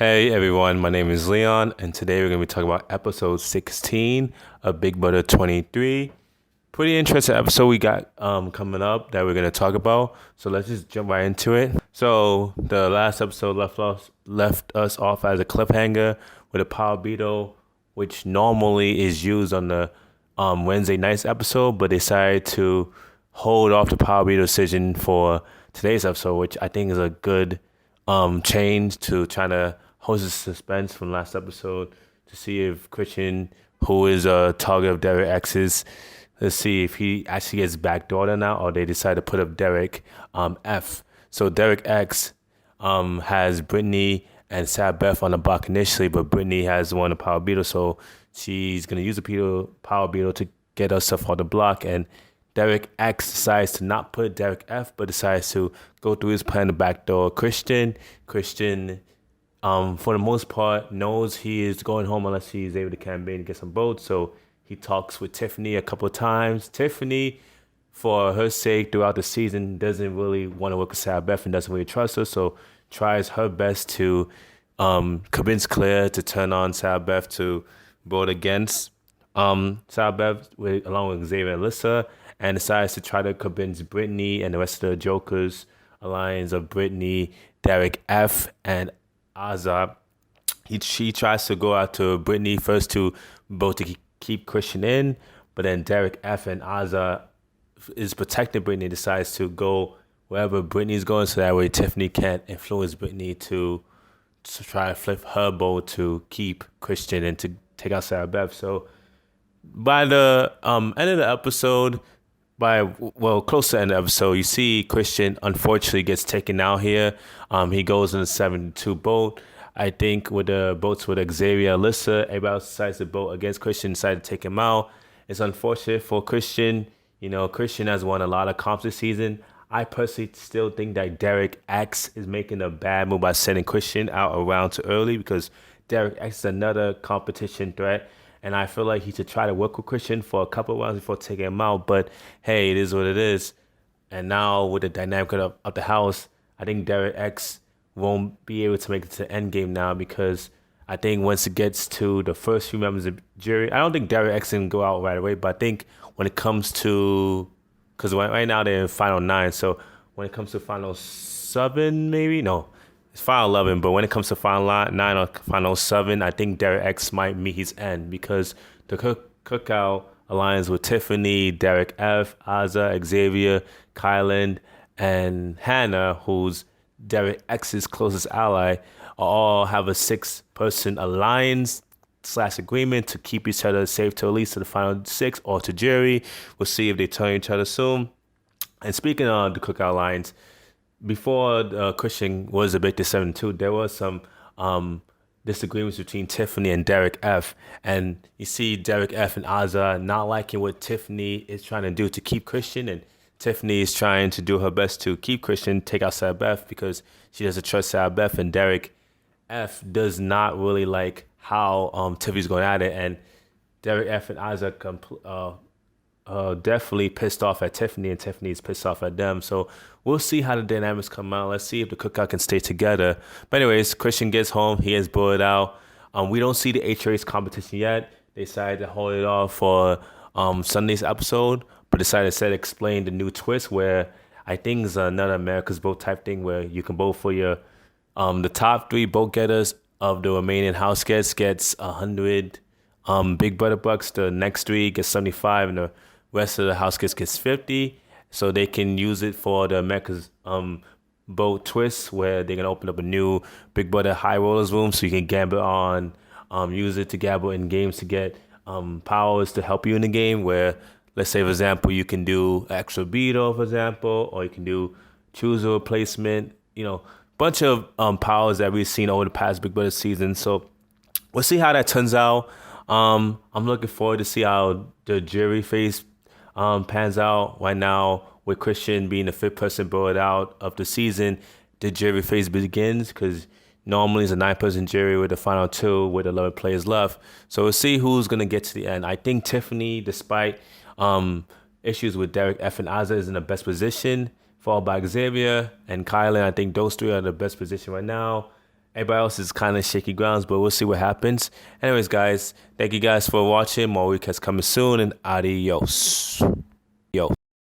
Hey everyone, my name is Leon, and today we're going to be talking about episode 16 of Big Brother 23. Pretty interesting episode we got coming up that we're going to talk about. So let's just jump right into it. So the last episode left us off as a cliffhanger with a power beetle, which normally is used on the Wednesday night's episode, but decided to hold off the power beetle decision for today's episode, which I think is a good change to trying to hold the suspense from last episode to see if Christian, who is a target of Derek X's, let's see if he actually gets backdoored now, or they decide to put up Derek F. So Derek X has Brittany and Sad Beth on the block initially, but Brittany has won the power beetle, so she's gonna use the power beetle to get herself on the block. And Derek X decides to not put Derek F, but decides to go through his plan to backdoor Christian. Christian, for the most part, knows he is going home unless he's able to campaign to get some votes. So he talks with Tiffany a couple of times. Tiffany, for her sake, throughout the season, doesn't really want to work with Sarah Beth and doesn't really trust her. So tries her best to convince Claire to turn on Sarah Beth to vote against Sarah Beth along with Xavier and Alyssa, and decides to try to convince Brittany and the rest of the Jokers alliance of Brittany, Derek F, and Azar. She tries to go out to Brittany first to vote to keep Christian in, but then Derek F and Azar is protecting Brittany, decides to go wherever Brittany's going, so that way Tiffany can't influence Brittany to try to flip her vote to keep Christian and to take out Sarah Beth. So by the end of the episode, close to the end of the episode, you see Christian unfortunately gets taken out here. He goes in a 7-2 vote. I think with the votes with Xavier, Alyssa, everybody else decides to vote against Christian, decided to take him out. It's unfortunate for Christian. You know, Christian has won a lot of comps this season. I personally still think that Derek X is making a bad move by sending Christian out around too early, because Derek X is another competition threat. And I feel like he should try to work with Christian for a couple of rounds before taking him out. But hey, it is what it is. And now with the dynamic of the house, I think Derek X won't be able to make it to the end game now, because I think once it gets to the first few members of the jury, I don't think Derek X can go out right away. But I think when it comes to, because right now they're in final 9, so when it comes to final 7, maybe? No, it's final 11, but when it comes to final 9 or final 7, I think Derek X might meet his end, because the Cookout alliance with Tiffany, Derek F, Azar, Xavier, Kylan, and Hannah, who's Derek X's closest ally, all have a 6-person alliance / agreement to keep each other safe to at least to the final 6 or to jury. We'll see if they turn each other soon. And speaking of the Cookout alliance, before Christian was evicted 7-2, there was some disagreements between Tiffany and Derek F. And you see Derek F and Azar not liking what Tiffany is trying to do to keep Christian, and Tiffany is trying to do her best to keep Christian, take out Sarah Beth, because she doesn't trust Sarah Beth, and Derek F does not really like how Tiffany's going at it. And Derek F and Azar definitely pissed off at Tiffany, and Tiffany's pissed off at them. So we'll see how the dynamics come out. Let's see if the Cookout can stay together. But anyways, Christian gets home. He is bullied out. We don't see the H-Race competition yet. They decided to hold it off for Sunday's episode, but decided instead to explain the new twist, where I think it's another America's Vote type thing, where you can vote for your the top 3 vote getters of the remaining house guests gets 100 Big Brother bucks. The next 3 gets 75, and the rest of the house gets 50. So they can use it for the America's Vote twist, where they're gonna open up a new Big Brother High Rollers room, so you can gamble on use it to gamble in games to get powers to help you in the game. Where, let's say for example, you can do extra beetle, for example, or you can do choose a replacement. You know, bunch of powers that we've seen over the past Big Brother season. So we'll see how that turns out. I'm looking forward to see how the jury phase pans out. Right now, with Christian being the 5th person voted out of the season, the jury phase begins, because normally it's a 9-person jury with the final 2 with 11 players left. So we'll see who's going to get to the end. I think Tiffany, despite issues with Derek F and Azar, is in the best position, followed by Xavier and Kylan. I think those 3 are in the best position right now. Everybody else is kind of shaky grounds, but we'll see what happens. Anyways, guys, thank you guys for watching. More week has coming soon, and adios.